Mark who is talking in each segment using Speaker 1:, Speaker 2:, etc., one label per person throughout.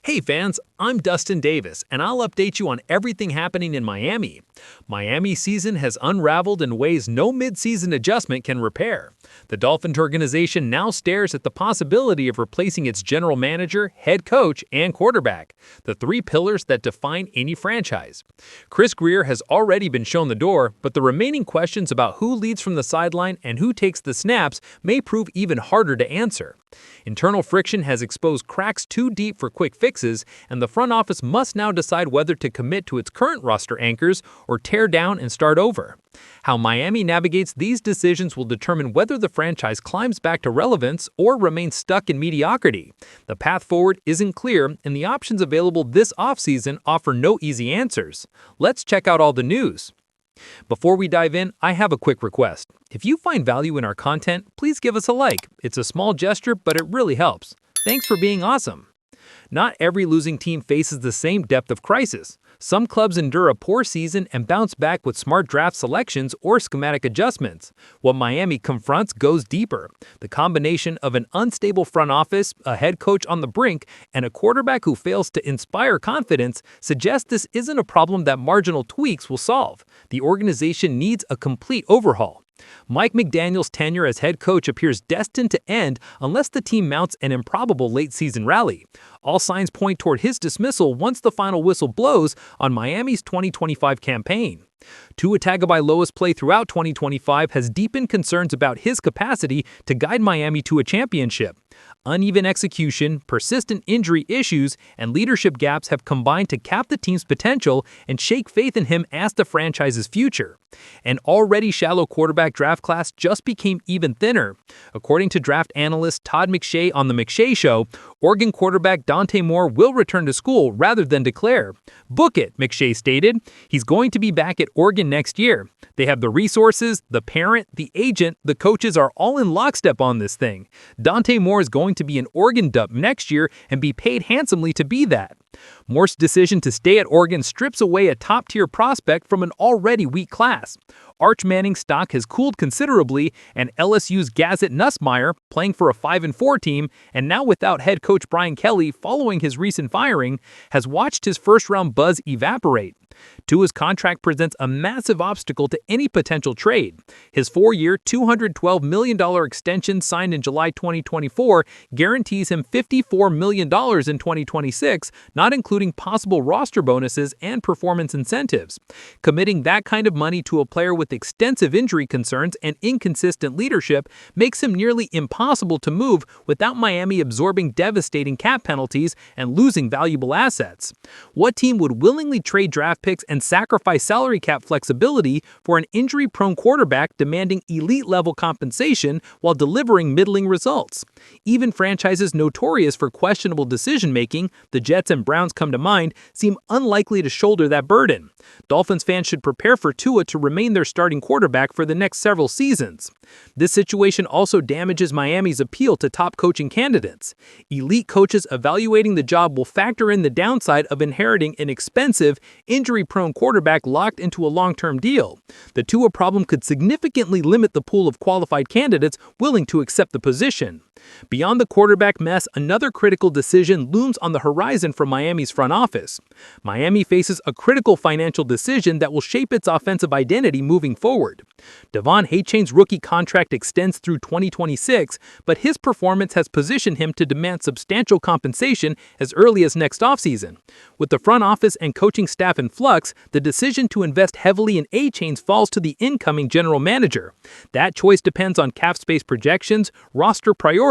Speaker 1: Hey fans, I'm Dustin Davis, and I'll update you on everything happening in Miami. Miami's season has unraveled in ways no mid-season adjustment can repair. The Dolphins organization now stares at the possibility of replacing its general manager, head coach, and quarterback, the three pillars that define any franchise. Grier has already been shown the door, but the remaining questions about who leads from the sideline and who takes the snaps may prove even harder to answer. Internal friction has exposed cracks too deep for quick fixes, and the front office must now decide whether to commit to its current roster anchors or tear down and start over. How Miami navigates these decisions will determine whether the franchise climbs back to relevance or remains stuck in mediocrity. The path forward isn't clear, and the options available this offseason offer no easy answers. Let's check out all the news. Before we dive in, I have a quick request. If you find value in our content, please give us a like. It's a small gesture, but it really helps. Thanks for being awesome. Not every losing team faces the same depth of crisis. Some clubs endure a poor season and bounce back with smart draft selections or schematic adjustments. What Miami confronts goes deeper. The combination of an unstable front office, a head coach on the brink, and a quarterback who fails to inspire confidence suggests this isn't a problem that marginal tweaks will solve. The organization needs a complete overhaul. Mike McDaniel's tenure as head coach appears destined to end unless the team mounts an improbable late-season rally. All signs point toward his dismissal once the final whistle blows on Miami's 2025 campaign. Tua Tagovailoa's play throughout 2025 has deepened concerns about his capacity to guide Miami to a championship. Uneven execution, persistent injury issues, and leadership gaps have combined to cap the team's potential and shake faith in him as the franchise's future. An already shallow quarterback draft class just became even thinner. According to draft analyst Todd McShay on The McShay Show, Oregon quarterback Dante Moore will return to school rather than declare. "Book it," McShay stated. He's going to be back at Oregon next year. They have the resources, the parent, the agent, the coaches are all in lockstep on this thing. Dante Moore is going to be an Oregon Duck next year and be paid handsomely to be that. Moore's decision to stay at Oregon strips away a top-tier prospect from an already weak class. Arch Manning's stock has cooled considerably, and LSU's Gazette Nussmeier, playing for a 5-4 team, and now without head coach Brian Kelly following his recent firing, has watched his first-round buzz evaporate. Tua's contract presents a massive obstacle to any potential trade. His 4-year, $212 million extension signed in July 2024 guarantees him $54 million in 2026, not including possible roster bonuses and performance incentives. Committing that kind of money to a player with extensive injury concerns and inconsistent leadership makes him nearly impossible to move without Miami absorbing devastating cap penalties and losing valuable assets. What team would willingly trade draft picks and sacrifice salary cap flexibility for an injury-prone quarterback demanding elite-level compensation while delivering middling results? Even franchises notorious for questionable decision-making, the Jets and Browns come to mind, seem unlikely to shoulder that burden. Dolphins fans should prepare for Tua to remain their starting quarterback for the next several seasons. This situation also damages Miami's appeal to top coaching candidates. Elite coaches evaluating the job will factor in the downside of inheriting an expensive, injury-prone quarterback locked into a long-term deal. The Tua problem could significantly limit the pool of qualified candidates willing to accept the position. Beyond the quarterback mess, another critical decision looms on the horizon for Miami's front office. Miami faces a critical financial decision that will shape its offensive identity moving forward. Devon Achane's rookie contract extends through 2026, but his performance has positioned him to demand substantial compensation as early as next offseason. With the front office and coaching staff in flux, the decision to invest heavily in Achane falls to the incoming general manager. That choice depends on cap space projections, roster priorities,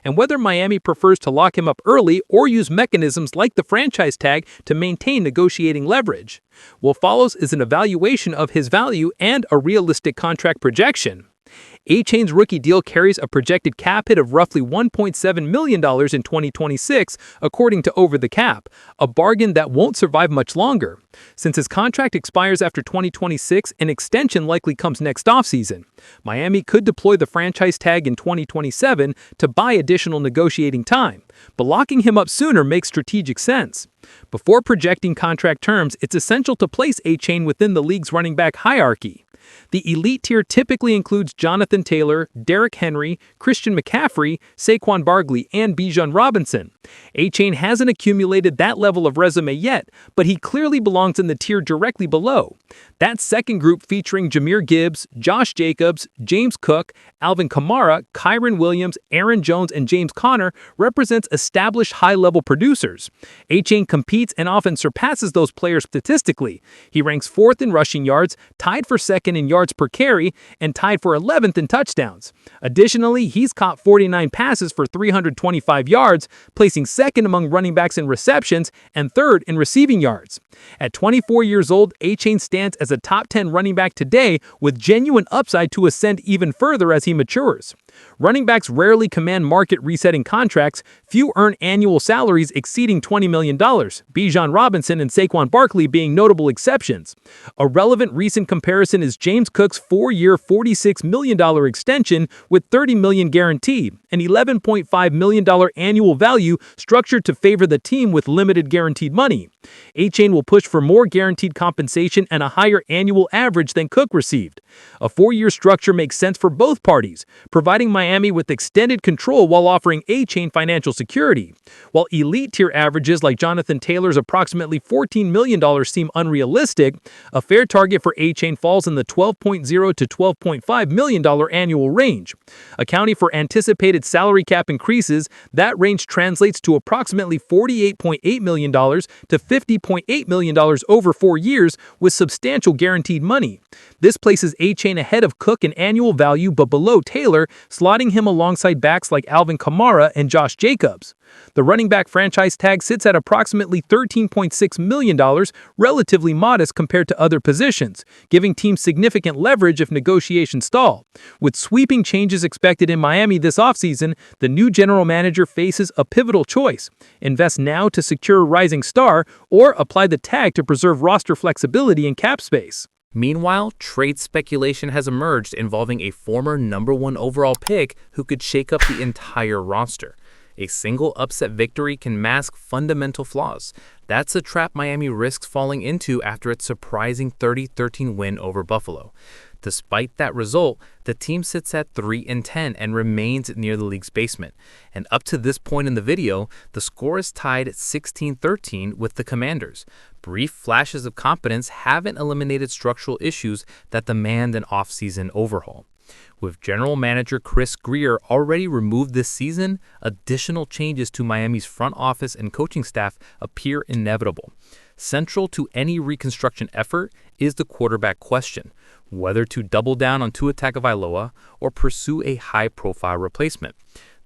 Speaker 1: and whether Miami prefers to lock him up early or use mechanisms like the franchise tag to maintain negotiating leverage. What follows is an evaluation of his value and a realistic contract projection. Achane's rookie deal carries a projected cap hit of roughly $1.7 million in 2026, according to Over the Cap, a bargain that won't survive much longer. Since his contract expires after 2026, an extension likely comes next offseason. Miami could deploy the franchise tag in 2027 to buy additional negotiating time, but locking him up sooner makes strategic sense. Before projecting contract terms, it's essential to place Achane within the league's running back hierarchy. The elite tier typically includes Jonathan Taylor, Derrick Henry, Christian McCaffrey, Saquon Barkley, and Bijan Robinson. Achane hasn't accumulated that level of resume yet, but he clearly belongs in the tier directly below. That second group featuring Jahmyr Gibbs, Josh Jacobs, James Cook, Alvin Kamara, Kyren Williams, Aaron Jones, and James Conner represents established high-level producers. Achane competes and often surpasses those players statistically. He ranks 4th in rushing yards, tied for 2nd in yards per carry, and tied for 11th in touchdowns. Additionally, he's caught 49 passes for 325 yards, placing 2nd among running backs in receptions and 3rd in receiving yards. At 24 years old, Achane stands as a top 10 running back today with genuine upside to ascend even further as he matures. Running backs rarely command market-resetting contracts. Few earn annual salaries exceeding $20 million, Bijan Robinson and Saquon Barkley being notable exceptions. A relevant recent comparison is James Cook's 4-year, $46 million extension with $30 million guaranteed, an $11.5 million annual value structured to favor the team with limited guaranteed money. Achane will push for more guaranteed compensation and a higher annual average than Cook received. A 4-year structure makes sense for both parties, providing Miami with extended control while offering Achane financial security. While elite tier averages like Jonathan Taylor's approximately $14 million seem unrealistic, a fair target for Achane falls in the $12.0 to $12.5 million annual range. Accounting for anticipated salary cap increases, that range translates to approximately $48.8 million to $50.8 million over 4 years with substantial guaranteed money. This places Achane ahead of Cook in annual value but below Taylor, slotting him alongside backs like Alvin Kamara and Josh Jacobs. The running back franchise tag sits at approximately $13.6 million, relatively modest compared to other positions, giving teams significant leverage if negotiations stall. With sweeping changes expected in Miami this offseason, the new general manager faces a pivotal choice: invest now to secure a rising star, or apply the tag to preserve roster flexibility and cap space.
Speaker 2: Meanwhile, trade speculation has emerged involving a former #1 overall pick who could shake up the entire roster. A single upset victory can mask fundamental flaws. That's a trap Miami risks falling into after its surprising 30-13 win over Buffalo. Despite that result, the team sits at 3-10 and remains near the league's basement. And up to this point in the video, the score is tied at 16-13 with the Commanders. Brief flashes of competence haven't eliminated structural issues that demand an offseason overhaul. With general manager Chris Grier already removed this season, additional changes to Miami's front office and coaching staff appear inevitable. Central to any reconstruction effort is the quarterback question: whether to double down on Tua Tagovailoa or pursue a high-profile replacement.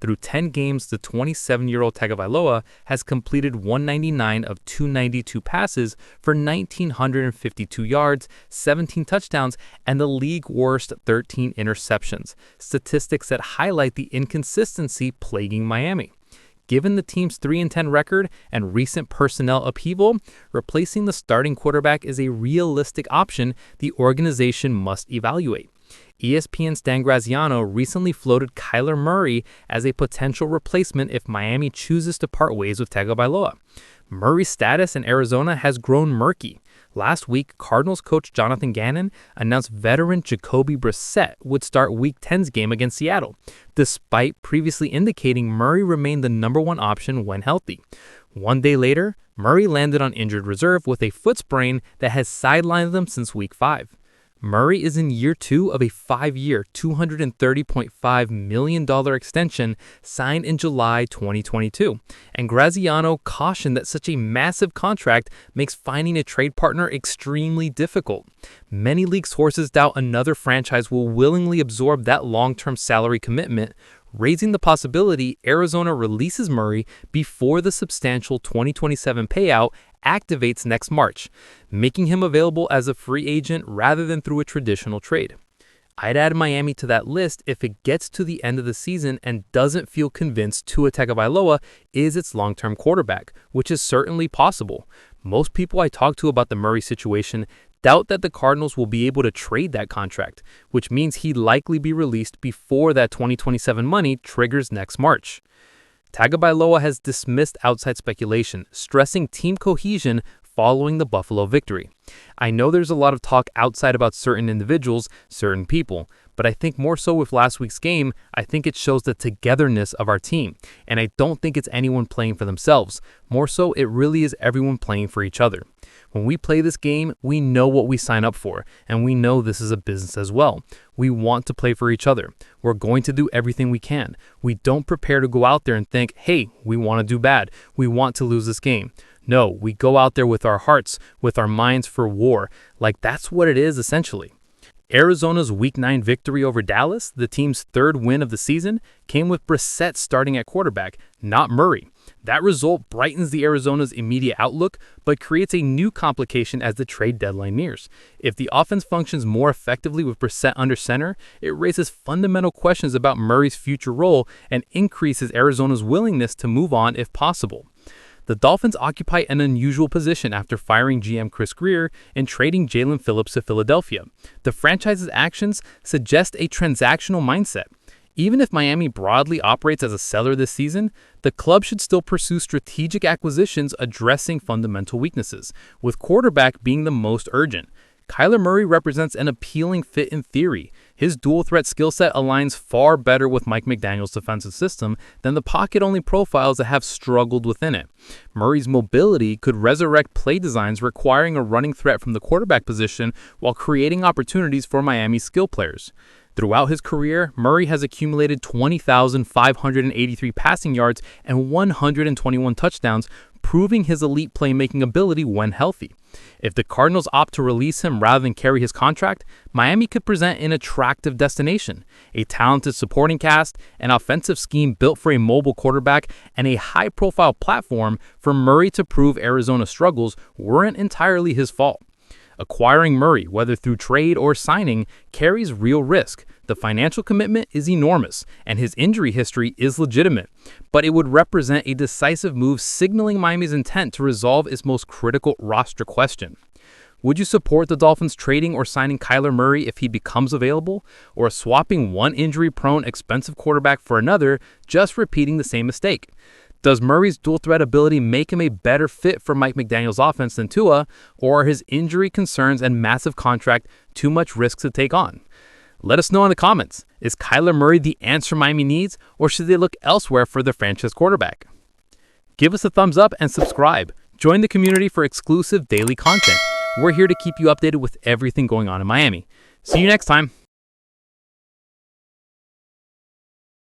Speaker 2: Through 10 games, the 27-year-old Tagovailoa has completed 199 of 292 passes for 1,952 yards, 17 touchdowns, and the league-worst 13 interceptions, statistics that highlight the inconsistency plaguing Miami. Given the team's 3-10 record and recent personnel upheaval, replacing the starting quarterback is a realistic option the organization must evaluate. ESPN's Dan Graziano recently floated Kyler Murray as a potential replacement if Miami chooses to part ways with Tagovailoa. Murray's status in Arizona has grown murky. Last week, Cardinals coach Jonathan Gannon announced veteran Jacoby Brissett would start Week 10's game against Seattle, despite previously indicating Murray remained the #1 option when healthy. One day later, Murray landed on injured reserve with a foot sprain that has sidelined them since Week 5. Murray is in year 2 of a 5-year, $230.5 million extension signed in July 2022, and Graziano cautioned that such a massive contract makes finding a trade partner extremely difficult. Many league sources doubt another franchise will willingly absorb that long-term salary commitment, raising the possibility Arizona releases Murray before the substantial 2027 payout activates next March, making him available as a free agent rather than through a traditional trade. I'd add Miami to that list if it gets to the end of the season and doesn't feel convinced Tua Tagovailoa is its long-term quarterback, which is certainly possible. Most people I talk to about the Murray situation doubt that the Cardinals will be able to trade that contract, which means he'd likely be released before that 2027 money triggers next March. Tagovailoa has dismissed outside speculation, stressing team cohesion following the Buffalo victory. I know there's a lot of talk outside about certain individuals, certain people, but I think more so with last week's game, I think it shows the togetherness of our team, and I don't think it's anyone playing for themselves. More so, it really is everyone playing for each other. When we play this game, we know what we sign up for, and we know this is a business as well. We want to play for each other. We're going to do everything we can. We don't prepare to go out there and think, hey, we want to do bad. We want to lose this game. No, we go out there with our hearts, with our minds for war. Like, that's what it is essentially. Arizona's Week 9 victory over Dallas, the team's third win of the season, came with Brissett starting at quarterback, not Murray. That result brightens the Arizona's immediate outlook, but creates a new complication as the trade deadline nears. If the offense functions more effectively with Brissett under center, it raises fundamental questions about Murray's future role and increases Arizona's willingness to move on if possible. The Dolphins occupy an unusual position after firing GM Chris Grier and trading Jalen Phillips to Philadelphia. The franchise's actions suggest a transactional mindset. Even if Miami broadly operates as a seller this season, the club should still pursue strategic acquisitions addressing fundamental weaknesses, with quarterback being the most urgent. Kyler Murray represents an appealing fit in theory. His dual-threat skill set aligns far better with Mike McDaniel's defensive system than the pocket-only profiles that have struggled within it. Murray's mobility could resurrect play designs requiring a running threat from the quarterback position while creating opportunities for Miami's skill players. Throughout his career, Murray has accumulated 20,583 passing yards and 121 touchdowns, proving his elite playmaking ability when healthy. If the Cardinals opt to release him rather than carry his contract, Miami could present an attractive destination, a talented supporting cast, an offensive scheme built for a mobile quarterback, and a high-profile platform for Murray to prove Arizona's struggles weren't entirely his fault. Acquiring Murray, whether through trade or signing, carries real risk. The financial commitment is enormous, and his injury history is legitimate, but it would represent a decisive move signaling Miami's intent to resolve its most critical roster question. Would you support the Dolphins trading or signing Kyler Murray if he becomes available, or swapping one injury-prone, expensive quarterback for another, just repeating the same mistake? Does Murray's dual-threat ability make him a better fit for Mike McDaniel's offense than Tua, or are his injury concerns and massive contract too much risk to take on? Let us know in the comments. Is Kyler Murray the answer Miami needs, or should they look elsewhere for their franchise quarterback? Give us a thumbs up and subscribe. Join the community for exclusive daily content. We're here to keep you updated with everything going on in Miami. See you next time.